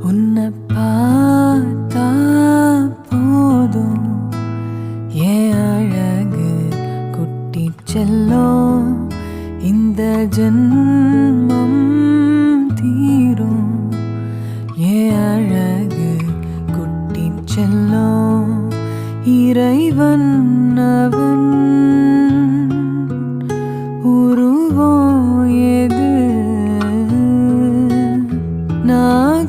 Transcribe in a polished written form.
உன்னை பார்த்தா போதும் ஏன் அழகு குட்டி செல்லும் இந்த ஜென்மம் தீரும் ஏன் அழகு குட்டி செல்லும் இறைவன் அவன் உருவம் எது நான்